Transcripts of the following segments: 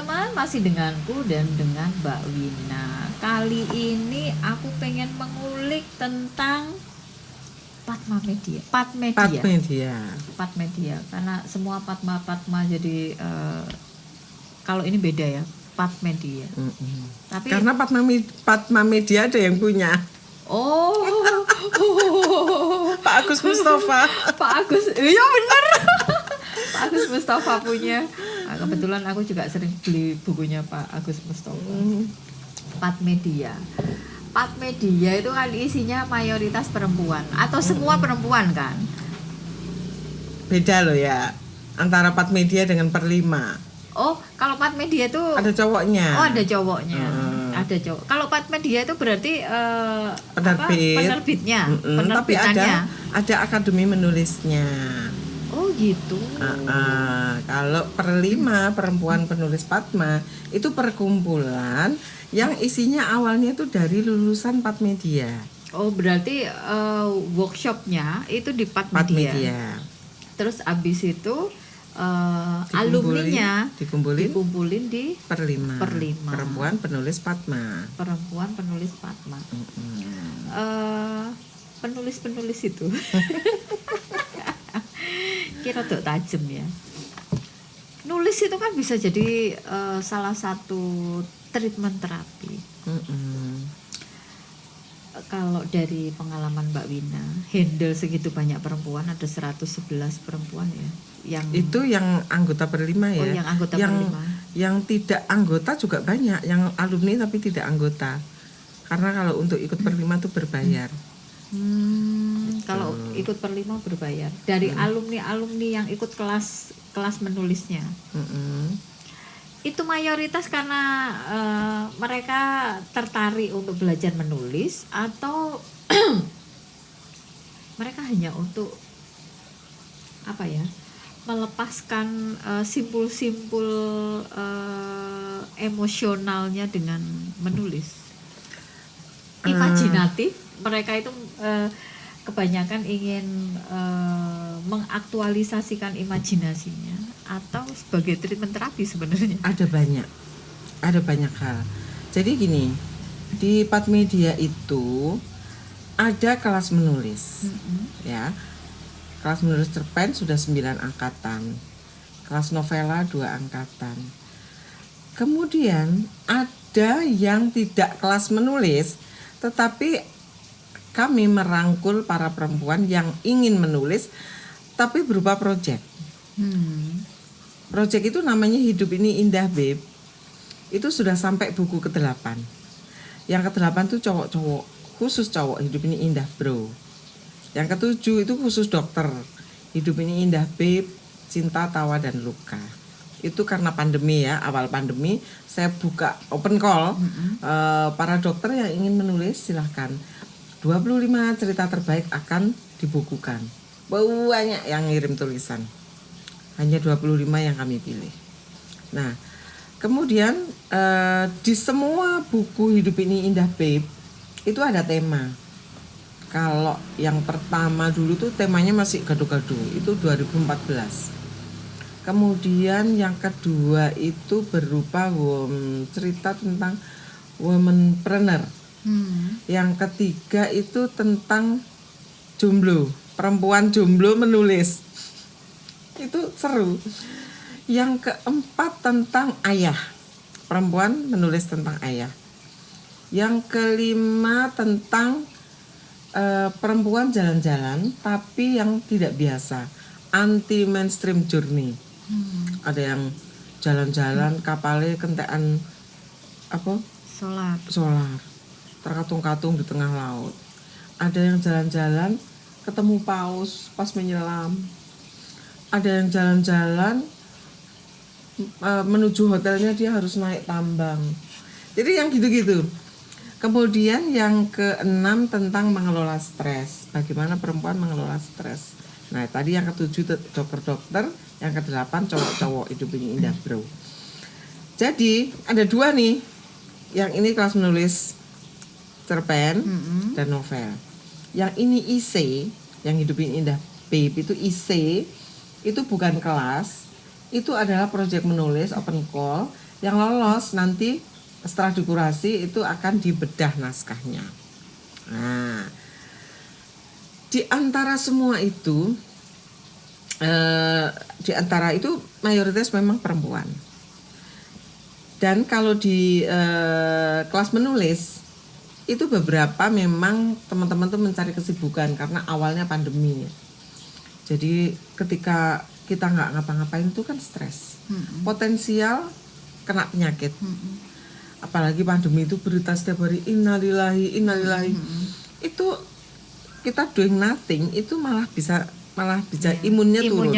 teman-teman, masih denganku dan dengan Mbak Wina. Kali ini aku pengen mengulik tentang Padma Media. Pad Media. Karena semua Padma jadi kalau ini beda ya, Pad Media. Tapi karena Padma Media ada yang punya. Oh, Pak Agus Mustafa. Pak Agus, iya benar. Pak Agus Mustafa punya. Nah, kebetulan aku juga sering beli bukunya Pak Agus Mustafa. Pad Media itu kan isinya mayoritas perempuan atau semua perempuan kan? Beda loh ya antara Pad Media dengan Per5. Oh, kalau Pad Media itu ada cowoknya. Oh, ada cowoknya. Ada cowok. Kalau Pad Media itu berarti penerbitnya. Tapi ada akademi menulisnya. Oh gitu. Kalau Per5 perempuan penulis Padma itu perkumpulan yang isinya awalnya itu dari lulusan Pad Media. Oh berarti workshopnya itu di Pad Media. Terus abis itu alumninya dikumpulin di Per5. Perempuan penulis Padma. Penulis itu kira tuh tajam ya. Nulis itu kan bisa jadi salah satu treatment terapi. Kalau dari pengalaman Mbak Wina, handle segitu banyak perempuan, ada 111 perempuan ya. Itu yang anggota Per5 ya. Oh, yang anggota Per5. Yang tidak anggota juga banyak, yang alumni tapi tidak anggota. Karena kalau untuk ikut Per5 itu berbayar. Kalau ikut Per5 berbayar. Dari alumni yang ikut kelas menulisnya. Itu mayoritas karena mereka tertarik untuk belajar menulis atau mereka hanya untuk apa ya, melepaskan simpul-simpul emosionalnya dengan menulis. Imajinatif, mereka itu kebanyakan ingin mengaktualisasikan imajinasinya atau sebagai treatment terapi sebenarnya. Ada banyak hal. Jadi gini, di Pad Media itu ada kelas menulis. Ya. Kelas menulis cerpen sudah 9 angkatan. Kelas novela 2 angkatan. Kemudian ada yang tidak kelas menulis, tetapi kami merangkul para perempuan yang ingin menulis tapi berupa proyek. Proyek itu namanya Hidup Ini Indah Beb. Itu sudah sampai buku ke-8. Yang ke-8 tuh cowok-cowok, khusus cowok, Hidup Ini Indah Bro. Yang ke-7 itu khusus dokter, Hidup Ini Indah Beb, Cinta, Tawa, dan Luka. Itu karena pandemi ya, awal pandemi saya buka open call. Para dokter yang ingin menulis silahkan. 25 cerita terbaik akan dibukukan. Banyak yang ngirim tulisan. Hanya 25 yang kami pilih. Nah, kemudian di semua buku Hidup Ini Indah Babe itu ada tema. Kalau yang pertama dulu tuh temanya masih gado-gado, itu 2014. Kemudian yang kedua itu berupa cerita tentang womanpreneur. Yang ketiga itu tentang jomblo, perempuan jomblo menulis. Itu seru. Yang keempat tentang ayah, perempuan menulis tentang ayah. Yang kelima tentang perempuan jalan-jalan tapi yang tidak biasa, anti mainstream journey. Ada yang jalan-jalan kapalnya kentekan apa? Solar. Terkatung-katung di tengah laut. Ada yang jalan-jalan ketemu paus pas menyelam. Ada yang jalan-jalan menuju hotelnya dia harus naik tambang. Jadi yang gitu-gitu. Kemudian yang ke-6 tentang mengelola stres. Bagaimana perempuan mengelola stres. Nah tadi yang ke-7 dokter-dokter. Yang ke-8 cowok-cowok, Hidup Ini Indah Bro. Jadi ada 2 nih. Yang ini kelas menulis cerpen dan novel. Yang ini IC, yang Hidup Ini Indah Babe itu IC. Itu bukan kelas. Itu adalah proyek menulis open call Yang lolos nanti setelah dikurasi itu akan dibedah naskahnya. Nah, di antara semua itu, di antara itu mayoritas memang perempuan. Dan kalau di kelas menulis itu beberapa memang teman-teman tuh mencari kesibukan karena awalnya pandemi. Jadi ketika kita nggak ngapa-ngapain itu kan stres, potensial kena penyakit. Apalagi pandemi itu berita setiap hari innalillahi. Itu kita doing nothing itu malah bisa imunnya turun.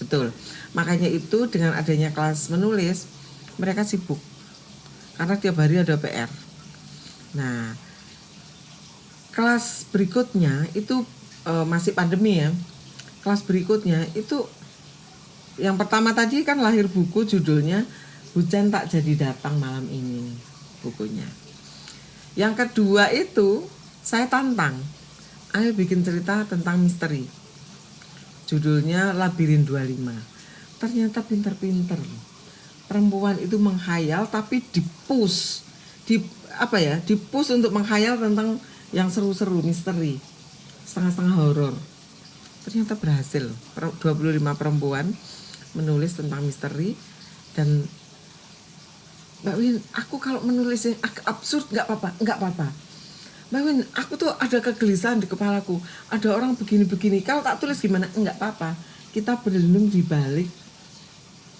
Betul. Makanya itu dengan adanya kelas menulis mereka sibuk karena tiap hari ada PR. Nah, kelas berikutnya itu masih pandemi ya. Kelas berikutnya itu yang pertama tadi kan lahir buku judulnya Hujan Tak Jadi Datang Malam Ini bukunya. Yang kedua itu saya tantang, ayo bikin cerita tentang misteri. Judulnya Labirin 25. Ternyata pinter-pinter. Perempuan itu menghayal tapi dipush untuk menghayal tentang yang seru-seru, misteri, setengah-setengah horor. Ternyata berhasil. 25 perempuan menulis tentang misteri. Dan Mbak Win, aku kalau menulisnya absurd nggak apa-apa. Mbak Win, aku tuh ada kegelisahan di kepalaku. Ada orang begini-begini. Kalau tak tulis gimana? Nggak apa-apa. Kita berlindung di balik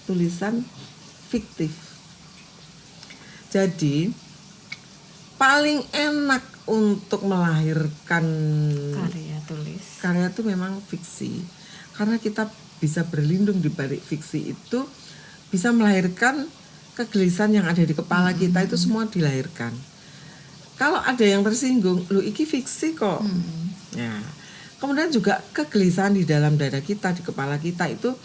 tulisan fiktif. Jadi paling enak untuk melahirkan karya itu memang fiksi, karena kita bisa berlindung di balik fiksi itu, bisa melahirkan kegelisahan yang ada di kepala kita itu semua dilahirkan. Kalau ada yang tersinggung, lu iki fiksi kok. Ya. Kemudian juga kegelisahan di dalam dada kita, di kepala kita itu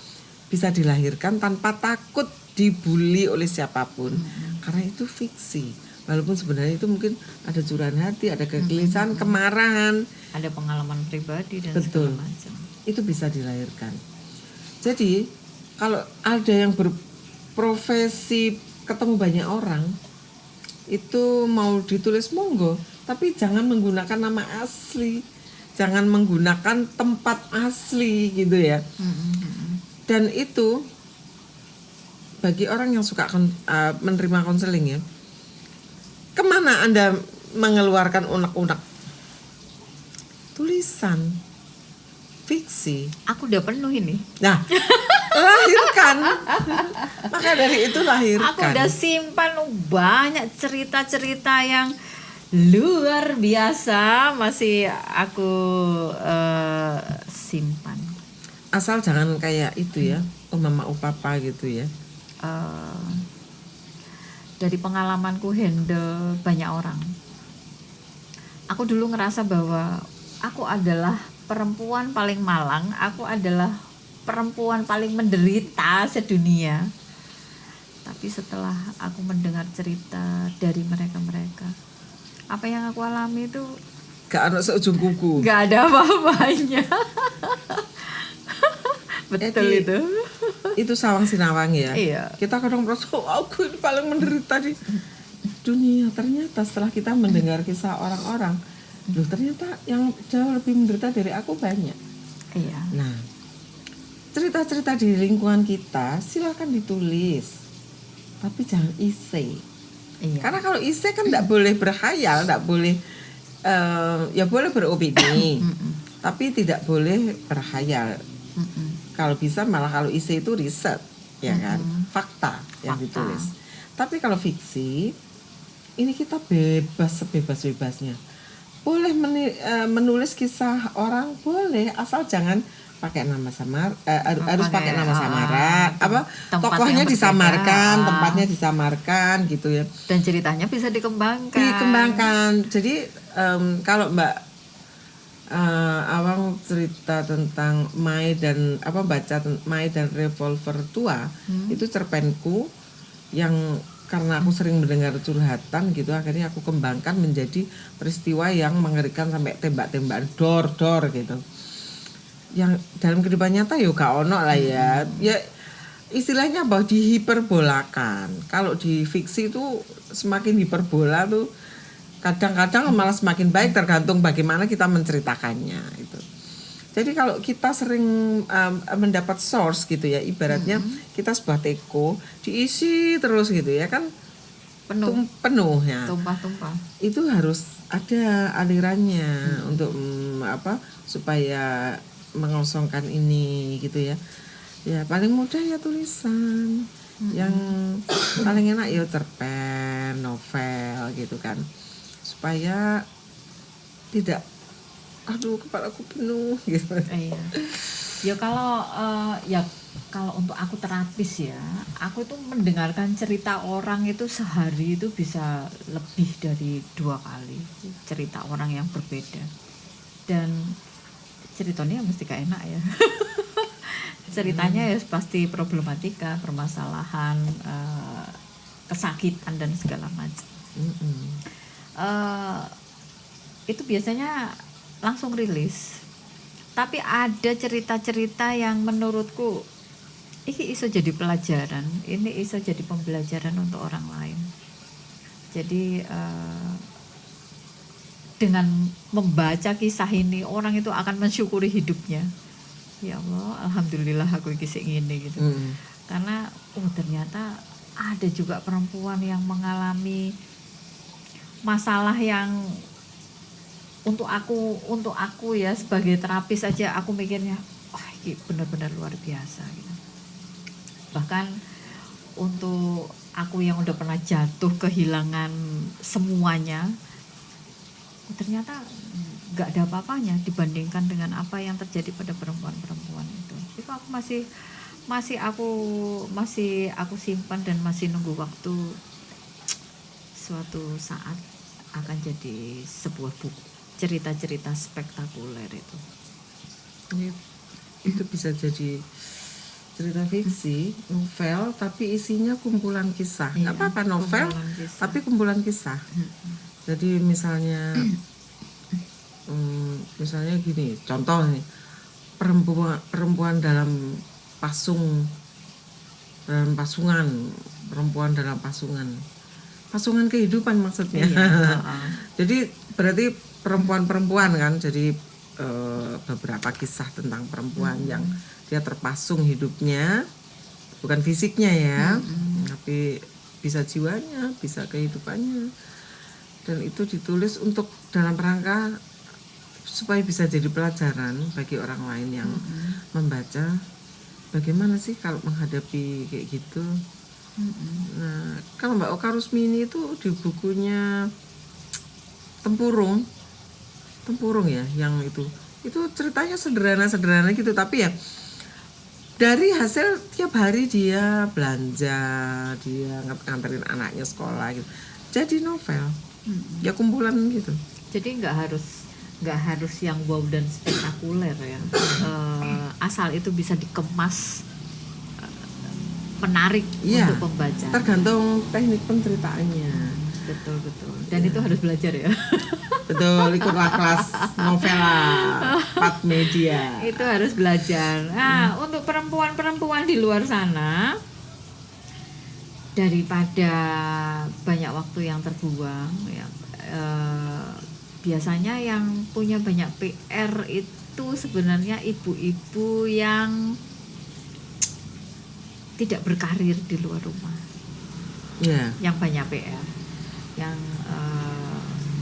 bisa dilahirkan tanpa takut dibully oleh siapapun, karena itu fiksi. Walaupun sebenarnya itu mungkin ada curahan hati, ada kegelisahan, kemarahan, ada pengalaman pribadi dan betul, segala macam. Itu bisa dilahirkan. Jadi kalau ada yang berprofesi ketemu banyak orang, itu mau ditulis monggo, tapi jangan menggunakan nama asli, jangan menggunakan tempat asli gitu ya. Dan itu bagi orang yang suka menerima konseling ya, kemana Anda mengeluarkan unek-unek? Tulisan fiksi. Aku udah penuh ini. Nah, lahirkan. Maka dari itu lahirkan. Aku udah simpan banyak cerita-cerita yang luar biasa, masih aku simpan. Asal jangan kayak itu ya, mama papa gitu ya. Dari pengalamanku handle banyak orang, aku dulu ngerasa bahwa aku adalah perempuan paling malang, aku adalah perempuan paling menderita sedunia. Tapi setelah aku mendengar cerita dari mereka-mereka, apa yang aku alami itu gak ada seujung kuku, gak ada apa-apanya. Betul itu sawang sinawang ya. Iya. Kita kadang merasa aku ini paling menderita di dunia. Ternyata setelah kita mendengar kisah orang-orang, loh ternyata yang jauh lebih menderita dari aku banyak. Iya. Nah, cerita-cerita di lingkungan kita silakan ditulis, tapi jangan isi. Iya. Karena kalau isi kan tidak boleh berkhayal, tidak boleh, ya boleh beropini, tapi tidak boleh berkhayal. Kalau bisa malah kalau isi itu riset, ya kan, fakta yang ditulis. Tapi kalau fiksi, ini kita bebas sebebas-bebasnya. Boleh menulis kisah orang, boleh, asal jangan pakai nama samar, harus pakai nama samaran, tokohnya disamarkan, tempatnya disamarkan gitu ya. Dan ceritanya bisa dikembangkan. Jadi kalau Mbak Awang cerita tentang Mai dan baca Mai dan Revolver Tua, itu cerpenku yang karena aku sering mendengar curhatan gitu, akhirnya aku kembangkan menjadi peristiwa yang mengerikan sampai tembak-tembakan dor gitu. Yang dalam kehidupan nyata yo gak ono lah ya. Ya istilahnya apa, dihiperbolakan. Kalau di fiksi itu semakin hiperbola tuh kadang-kadang malah semakin baik, tergantung bagaimana kita menceritakannya itu. Jadi kalau kita sering mendapat source gitu ya, ibaratnya kita sebuah teko diisi terus gitu ya kan, penuh ya. Tumpah-tumpah. Itu harus ada alirannya untuk supaya mengosongkan ini gitu ya. Ya paling mudah ya tulisan. Yang paling enak ya cerpen, novel gitu kan. Supaya tidak kepalaku penuh gitu. Iya. Ya kalau untuk aku terapis ya, aku tuh mendengarkan cerita orang itu sehari itu bisa lebih dari 2 kali cerita orang yang berbeda. Dan ceritanya mesti gak enak ya. Ceritanya ya pasti problematika, permasalahan, kesakitan dan segala macam. Itu biasanya langsung rilis. Tapi ada cerita-cerita yang menurutku ini iso jadi pelajaran, ini iso jadi pembelajaran untuk orang lain. Jadi dengan membaca kisah ini orang itu akan mensyukuri hidupnya. Ya Allah, alhamdulillah aku kisah ini gitu. Karena ternyata ada juga perempuan yang mengalami masalah yang untuk aku ya sebagai terapis aja aku mikirnya ini benar-benar luar biasa gitu. Bahkan untuk aku yang udah pernah jatuh kehilangan semuanya, ternyata nggak ada apa-apanya dibandingkan dengan apa yang terjadi pada perempuan-perempuan itu. Itu aku masih aku simpan dan masih nunggu waktu suatu saat akan jadi sebuah buku. Cerita-cerita spektakuler itu. Itu bisa jadi cerita fiksi, novel, tapi isinya kumpulan kisah. Nggak apa-apa novel, tapi kumpulan kisah. Jadi misalnya gini, contoh nih, perempuan dalam pasungan kehidupan maksudnya. Jadi berarti perempuan kan, jadi beberapa kisah tentang perempuan yang dia terpasung hidupnya, bukan fisiknya ya, tapi bisa jiwanya, bisa kehidupannya, dan itu ditulis untuk dalam rangka supaya bisa jadi pelajaran bagi orang lain yang membaca bagaimana sih kalau menghadapi kayak gitu. Nah, kalau Mbak Oka Rusmini itu di bukunya Tempurung ya, yang itu ceritanya sederhana gitu, tapi ya dari hasil tiap hari dia belanja, dia nganterin anaknya sekolah gitu, jadi novel. Ya kumpulan gitu. Jadi nggak harus yang wow dan spektakuler ya. Asal itu bisa dikemas menarik untuk pembaca. Tergantung teknik penceritaannya. Betul. Dan itu harus belajar ya. Betul, ikutlah kelas novela Pat Media. Itu harus belajar. Nah, untuk perempuan-perempuan di luar sana, daripada banyak waktu yang terbuang ya, biasanya yang punya banyak PR itu sebenarnya ibu-ibu yang tidak berkarir di luar rumah. Yang banyak PR, yang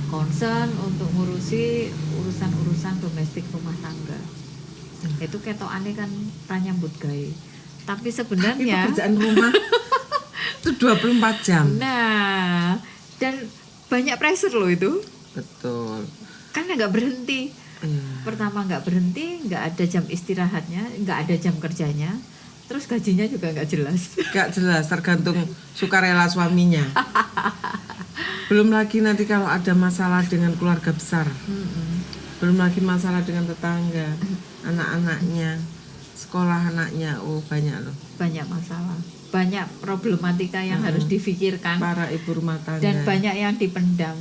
concern untuk ngurusi urusan domestik rumah tangga. Itu ketokane kan ranyambut gawe. Tapi sebenarnya pekerjaan rumah itu 24 jam. Nah, dan banyak pressure loh itu. Betul. Karena nggak berhenti. Pertama nggak berhenti, nggak ada jam istirahatnya, nggak ada jam kerjanya. Terus gajinya juga nggak jelas. Nggak jelas, tergantung sukarela suaminya. Belum lagi nanti kalau ada masalah dengan keluarga besar. Belum lagi masalah dengan tetangga, anak-anaknya, sekolah anaknya. Banyak loh. Banyak masalah. Banyak problematika yang harus difikirkan. Para ibu rumah tangga. Dan banyak yang dipendam.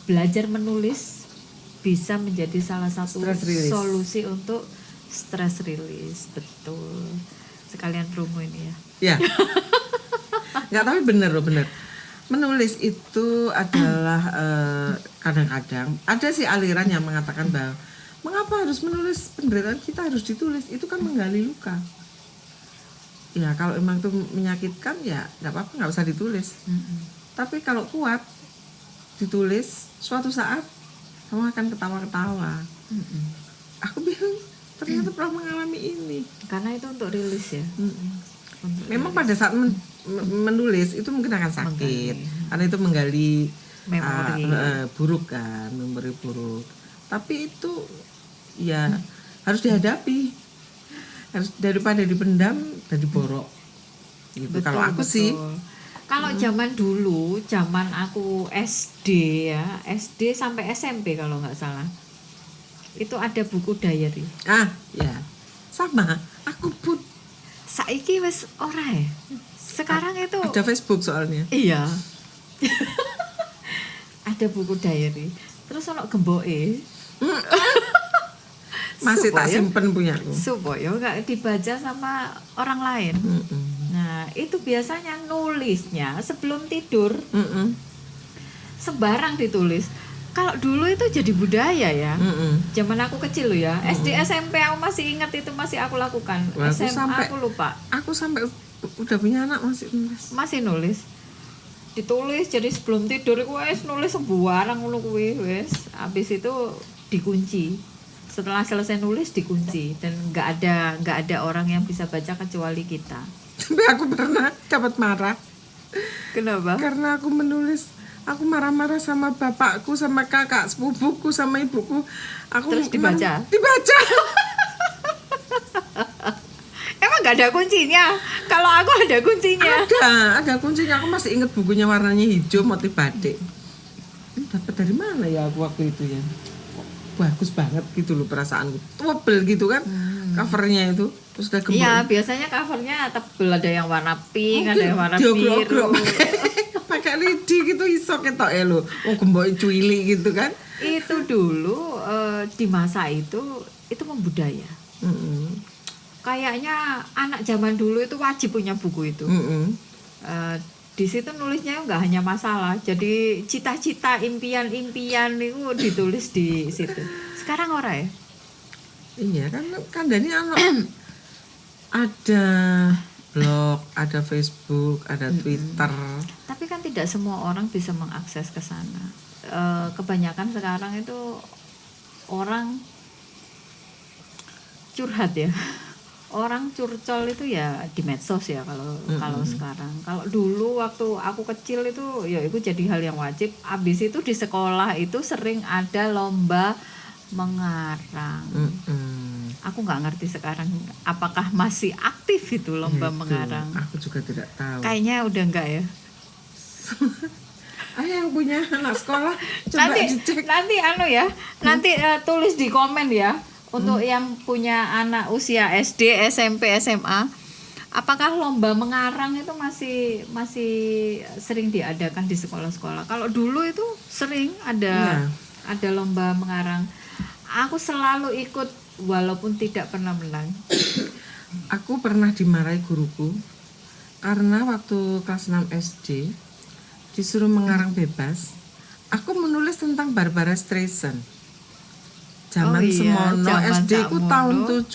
Belajar menulis bisa menjadi salah satu solusi untuk stress release. Betul. sekalian promo ini ya. Ya. Nggak, tapi bener loh, bener. Menulis itu adalah kadang-kadang ada sih aliran yang mengatakan bahwa mengapa harus menulis, penderitaan kita harus ditulis, itu kan menggali luka. Ya kalau emang itu menyakitkan ya nggak apa-apa, nggak usah ditulis. Tapi kalau kuat ditulis, suatu saat kamu akan ketawa-ketawa. Aku bilang ternyata pernah mengalami ini. Karena itu untuk rilis ya. Memang pada saat menulis itu mungkin akan sakit, karena itu menggali memori buruk kan, memori buruk. Tapi itu ya harus dihadapi, harus daripada dipendam dan diborok. Gitu. Kalau aku sih. Kalau zaman dulu, zaman aku SD ya, SD sampai SMP kalau nggak salah, itu ada buku diary. Ya, sama. Aku pun. Saiki wes ora ya. Sekarang itu ada Facebook soalnya. Iya. Ada buku diary. Terus ono gemboke. Masih tak simpen punyaku. Supaya nggak dibaca sama orang lain. Nah, itu biasanya nulisnya sebelum tidur. Sembarang ditulis. Kalau dulu itu jadi budaya ya. Zaman aku kecil loh ya. SD SMP aku masih ingat, itu masih aku lakukan. Wah, SMA aku lupa. Aku sampai udah punya anak masih nulis. Ditulis, jadi sebelum tidur aku nulis sembarang ngono kuwi wis. Habis itu dikunci. Setelah selesai nulis dikunci dan nggak ada orang yang bisa baca kecuali kita. Tapi aku pernah dapat marah. Kenapa? Karena aku menulis. Aku marah-marah sama bapakku, sama kakak sepupuku, sama ibuku. Aku terus dibaca. Emang nggak ada kuncinya? Kalau aku ada kuncinya. Ada kuncinya. Aku masih ingat bukunya warnanya hijau, motif batik. Dapat dari mana ya aku waktu itu ya? Bagus banget gitu loh perasaanku. Tebel gitu kan covernya itu. Terus udah gembok. Iya, biasanya covernya tebel, ada yang warna pink, ada yang warna biru. Pakai lidi gitu iso ketok lho. Gembok cuili gitu kan. Itu dulu di masa itu membudaya. Kayaknya anak zaman dulu itu wajib punya buku itu. Di situ nulisnya nggak hanya masalah, jadi cita-cita, impian-impian itu ditulis di situ. Sekarang ora ya? Iya kan Dani ada blog, ada Facebook, ada Twitter. Tapi kan tidak semua orang bisa mengakses ke sana. Kebanyakan sekarang itu orang curhat ya. Orang curcol itu ya di medsos ya kalau sekarang. Kalau dulu waktu aku kecil itu ya itu jadi hal yang wajib. Habis itu di sekolah itu sering ada lomba mengarang. Aku nggak ngerti sekarang apakah masih aktif itu lomba mengarang. Aku juga tidak tahu. Kayaknya udah enggak ya. Yang punya anak sekolah coba dicek. Nanti tulis di komen ya. Untuk yang punya anak usia SD, SMP, SMA, apakah lomba mengarang itu masih sering diadakan di sekolah-sekolah? Kalau dulu itu sering ada lomba mengarang. Aku selalu ikut walaupun tidak pernah menang. Aku pernah dimarahi guruku karena waktu kelas 6 SD disuruh mengarang bebas. Aku menulis tentang Barbara Streisand. Zaman semono SD ku tahun 75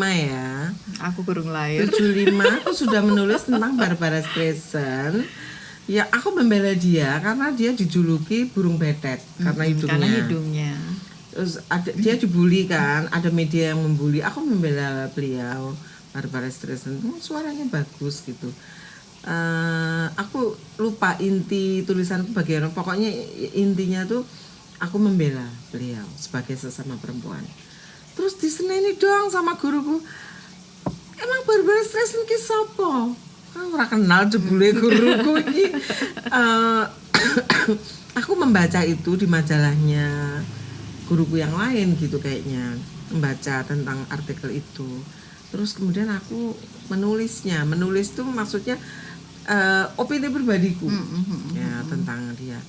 ya. Aku kurang lahir. 75 aku sudah menulis tentang Barbara Streisand. Ya aku membela dia karena dia dijuluki burung betet karena hidungnya. Terus dia dibully kan, ada media yang membuli. Aku membela beliau, Barbara Streisand. Suaranya bagus gitu. Aku lupa inti tulisanku bagian. Pokoknya intinya tuh aku membela beliau sebagai sesama perempuan. Terus diseneni dong sama guruku. Emang Barbara Streisand ki sapa? Kan ora kenal jebule guruku iki. Aku membaca itu di majalahnya guruku yang lain gitu kayaknya. Membaca tentang artikel itu. Terus kemudian aku menulisnya. Menulis tuh maksudnya opini pribadiku ya tentang dia.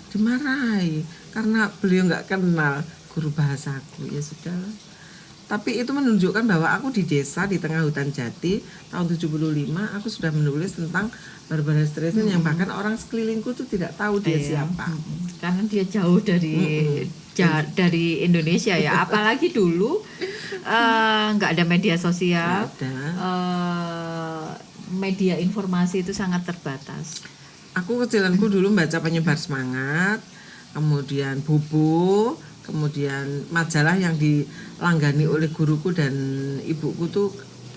Dimarahi karena beliau nggak kenal guru bahasaku. Ya sudah, Tapi itu menunjukkan bahwa aku di desa di tengah hutan jati tahun 75 aku sudah menulis tentang Barbara Streisand yang bahkan orang sekelilingku tuh tidak tahu dia siapa. Karena dia jauh dari Indonesia ya. Apalagi dulu nggak ada media sosial. Media informasi itu sangat terbatas. Aku kecilanku dulu baca Penyebar Semangat, kemudian Bobo, kemudian majalah yang dilanggani oleh guruku dan ibuku tuh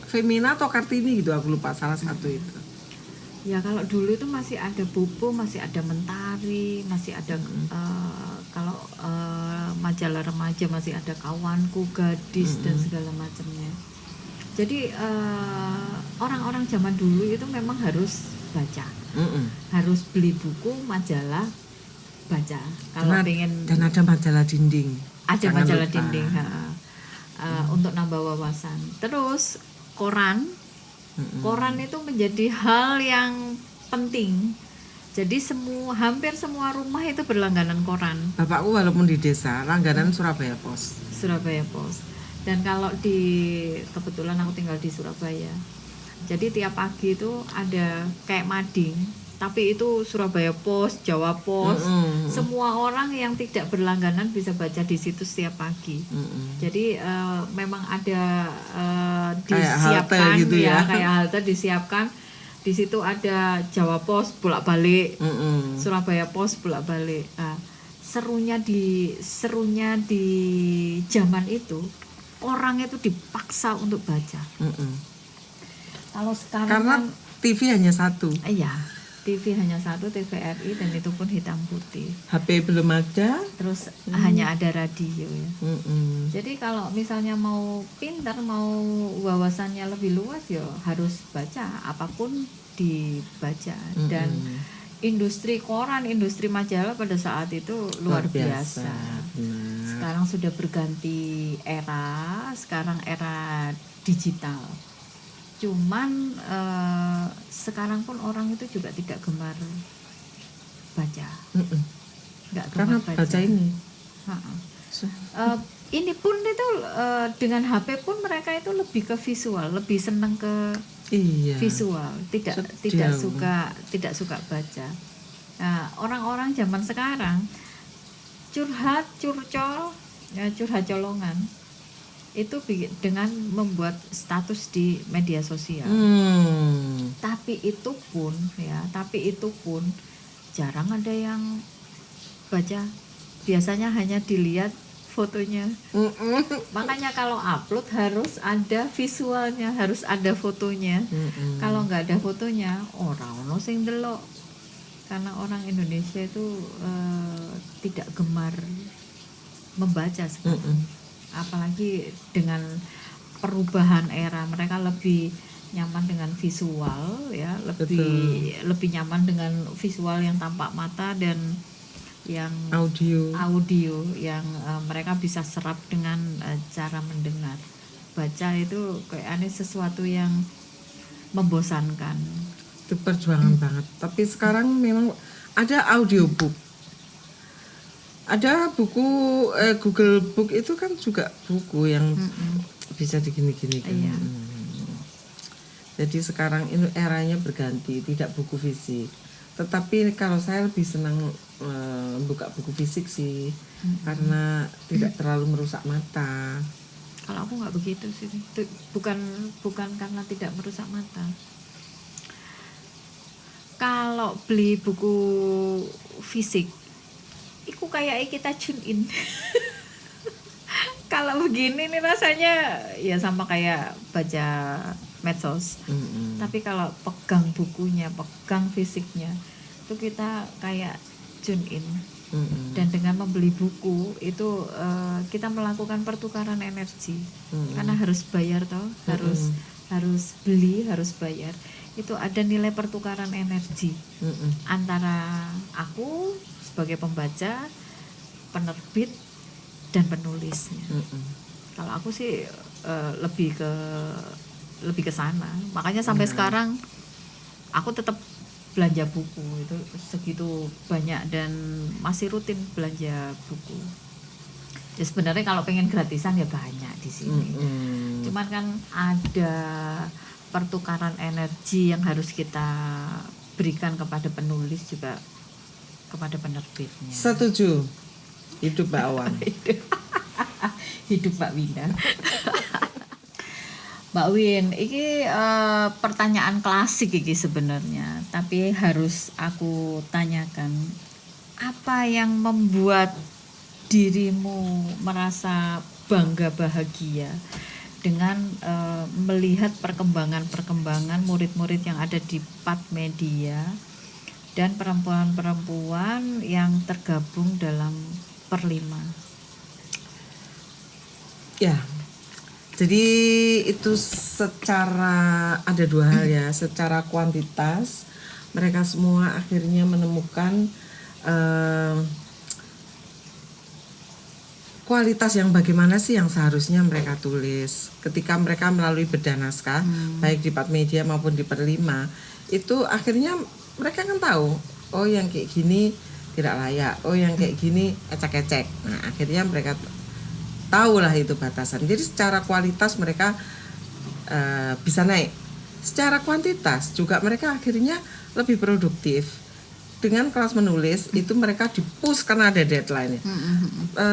Femina atau Kartini gitu, aku lupa salah satu itu. Ya kalau dulu itu masih ada Bobo, masih ada Mentari, masih ada kalau majalah remaja masih ada Kawanku, Gadis dan segala macamnya. Jadi orang-orang zaman dulu itu memang harus baca, harus beli buku, majalah, baca. Kalau pengen dan ada majalah dinding. Ada majalah dinding, untuk nambah wawasan. Terus koran itu menjadi hal yang penting. Jadi hampir semua rumah itu berlangganan koran. Bapakku walaupun di desa langganan Surabaya Pos. Dan kalau kebetulan aku tinggal di Surabaya. Jadi tiap pagi itu ada kayak mading, tapi itu Surabaya Pos, Jawa Pos. Semua orang yang tidak berlangganan bisa baca di situ setiap pagi. Jadi memang ada disiapkan gitu ya. Kayak halte disiapkan. Di situ ada Jawa Pos bolak-balik, Surabaya Pos bolak-balik. Serunya di zaman itu orang itu dipaksa untuk baca. Kalau sekarang karena kan, TV hanya satu. Iya, TV hanya satu, TVRI, dan itu pun hitam putih. HP belum ada. Terus hanya ada radio ya. Jadi kalau misalnya mau pintar, mau wawasannya lebih luas ya harus baca, apapun dibaca. Dan industri koran, industri majalah pada saat itu luar biasa. Sekarang sudah berganti era, sekarang era digital. Cuman sekarang pun orang itu juga tidak gemar baca. Nggak gemar baca ini. Ini pun itu dengan HP pun mereka itu lebih ke visual, lebih senang ke visual, tidak suka baca. Nah, orang-orang zaman sekarang curhat colongan itu dengan membuat status di media sosial. Tapi itu pun jarang ada yang baca. Biasanya hanya dilihat fotonya. Makanya kalau upload harus ada visualnya, harus ada fotonya. Kalau nggak ada fotonya, ora ono sing delok. Karena orang Indonesia itu tidak gemar membaca sekarang. Apalagi dengan perubahan era, mereka lebih nyaman dengan visual ya, lebih nyaman dengan visual yang tampak mata dan yang audio yang mereka bisa serap dengan cara mendengar. Baca itu kayak sesuatu yang membosankan. Itu perjuangan banget. Tapi sekarang memang ada audiobook. Ada buku Google Book itu kan juga buku yang bisa digini-gini kan. Jadi sekarang ini eranya berganti, tidak buku fisik. Tetapi kalau saya lebih senang buka buku fisik sih, karena tidak terlalu merusak mata. Kalau aku nggak begitu sih, bukan karena tidak merusak mata. Kalau beli buku fisik, itu kayak kita tune in. Kalau begini nih rasanya ya sama kayak baca medsos. Tapi kalau pegang bukunya, pegang fisiknya, itu kita kayak tune in. Dan dengan membeli buku itu kita melakukan pertukaran energi. Karena harus bayar toh, harus beli, harus bayar. Itu ada nilai pertukaran energi antara aku sebagai pembaca, penerbit, dan penulisnya. Kalau aku sih lebih ke sana. Makanya sampai sekarang aku tetap belanja buku itu segitu banyak dan masih rutin belanja buku. Ya sebenarnya kalau pengen gratisan ya banyak di sini. Cuman kan ada pertukaran energi yang harus kita berikan kepada penulis juga kepada penerbitnya. Setuju. Hidup Mbak Awan. Hidup Mbak Wina. Mbak Win, ini pertanyaan klasik ini sebenarnya, tapi harus aku tanyakan, apa yang membuat dirimu merasa bangga bahagia dengan melihat perkembangan murid-murid yang ada di Pat Media dan perempuan-perempuan yang tergabung dalam Perlima? Ya, jadi itu secara ada dua hal ya, secara kuantitas mereka semua akhirnya menemukan kualitas yang bagaimana sih yang seharusnya mereka tulis ketika mereka melalui bedah naskah baik di Pat Media maupun di Perlima. Itu akhirnya mereka kan tahu, oh yang kayak gini tidak layak, oh yang kayak gini ecek-ecek. Nah akhirnya mereka tahulah itu batasan. Jadi secara kualitas mereka bisa naik. Secara kuantitas juga mereka akhirnya lebih produktif. Dengan kelas menulis itu mereka di-push karena ada deadline-nya.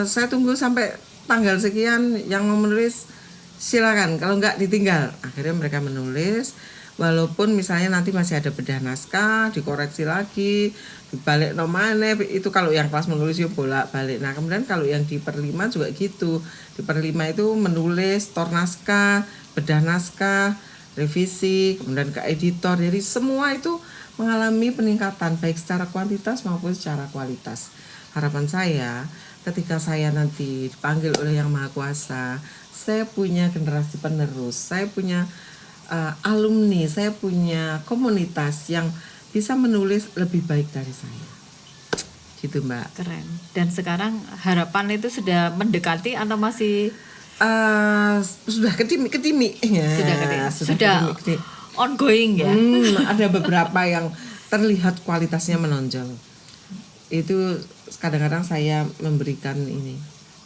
Saya tunggu sampai tanggal sekian, yang mau menulis silakan, kalau enggak ditinggal. Akhirnya mereka menulis, walaupun misalnya nanti masih ada bedah naskah, dikoreksi lagi, dibalik nomane, itu kalau yang kelas menulis ya bolak-balik. Nah kemudian kalau yang di Perlima juga gitu. Di Perlima itu menulis, tor naskah, bedah naskah, revisi, kemudian ke editor. Jadi semua itu mengalami peningkatan baik secara kuantitas maupun secara kualitas. Harapan saya ketika saya nanti dipanggil oleh Yang Maha Kuasa, saya punya generasi penerus, saya punya alumni, saya punya komunitas yang bisa menulis lebih baik dari saya. Gitu Mbak. Keren. Dan sekarang harapan itu sudah mendekati atau masih sudah ketimi ya. Sudah ongoing ya. Ada beberapa yang terlihat kualitasnya menonjol. Itu kadang-kadang saya memberikan ini.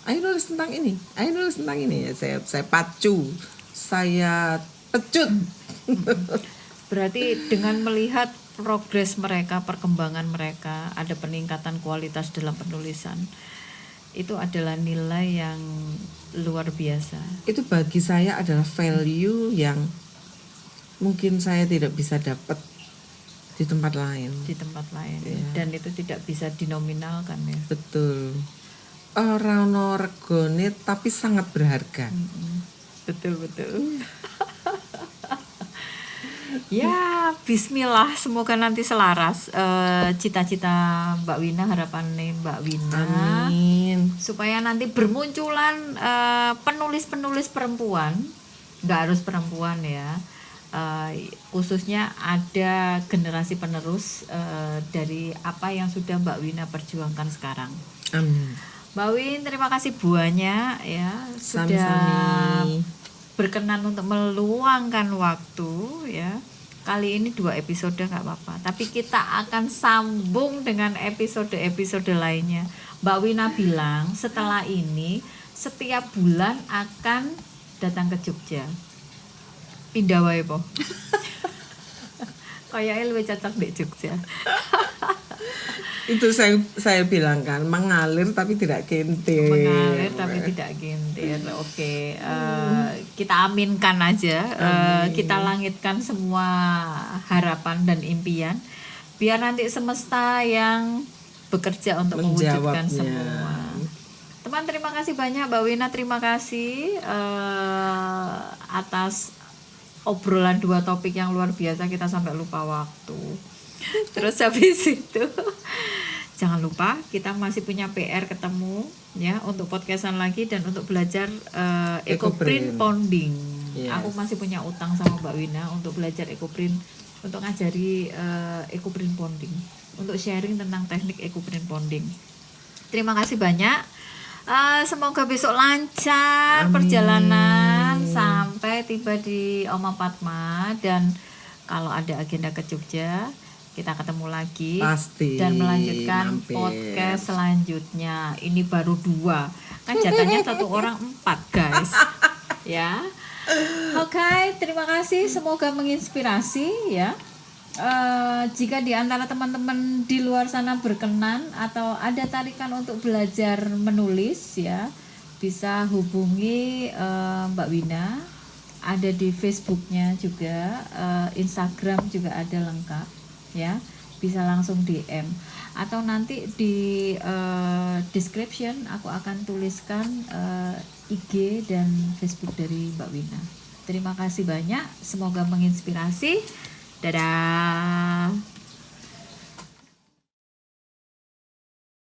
Ayo nulis tentang ini. Ayo nulis tentang ini. Saya pacu. Saya pecut. Berarti dengan melihat progres mereka, perkembangan mereka, ada peningkatan kualitas dalam penulisan. Itu adalah nilai yang luar biasa. Itu bagi saya adalah value yang mungkin saya tidak bisa dapat di tempat lain. Ya. Dan itu tidak bisa dinominalkan ya. Betul. Orang regone tapi sangat berharga. Betul. Ya, bismillah, semoga nanti selaras cita-cita Mbak Wina, harapannya Mbak Wina. Amin. Supaya nanti bermunculan penulis-penulis perempuan, nggak harus perempuan ya. Khususnya ada generasi penerus dari apa yang sudah Mbak Wina perjuangkan sekarang. Amin. Mbak Win, terima kasih banyak ya sudah Sami-sami berkenan untuk meluangkan waktu ya. Kali ini 2 episode nggak apa-apa, tapi kita akan sambung dengan episode-episode lainnya. Mbak Wina bilang setelah ini setiap bulan akan datang ke Jogja. Pindah wae po. Kayaknya lebih cocok di Jogja. Itu saya bilang kan, mengalir tapi tidak kentir. Mengalir tapi tidak kentir. Oke, kita aminkan aja. Kita langitkan semua harapan dan impian. Biar nanti semesta yang bekerja untuk mewujudkan semua. Teman, terima kasih banyak. Mbak Wina, terima kasih atas obrolan 2 topik yang luar biasa. Kita sampai lupa waktu. Terus habis itu jangan lupa kita masih punya PR ketemu ya untuk podcastan lagi dan untuk belajar ecoprint ponding. Yes. Aku masih punya utang sama Mbak Wina untuk belajar ecoprint, untuk ngajari ecoprint ponding, untuk sharing tentang teknik ecoprint ponding. Terima kasih banyak. Semoga besok lancar. Amin. Perjalanan sampai tiba di Oma Padma, dan kalau ada agenda ke Jogja kita ketemu lagi. Pasti. Dan melanjutkan podcast selanjutnya. Ini baru 2. Kan jatahnya 1 orang 4 guys. Ya. Oke, terima kasih, semoga menginspirasi ya. Jika di antara teman-teman di luar sana berkenan atau ada tarikan untuk belajar menulis ya, bisa hubungi Mbak Wina. Ada di Facebooknya juga, Instagram juga ada lengkap ya, bisa langsung DM atau nanti di description aku akan tuliskan IG dan Facebook dari Mbak Wina. Terima kasih banyak, semoga menginspirasi. Dadah.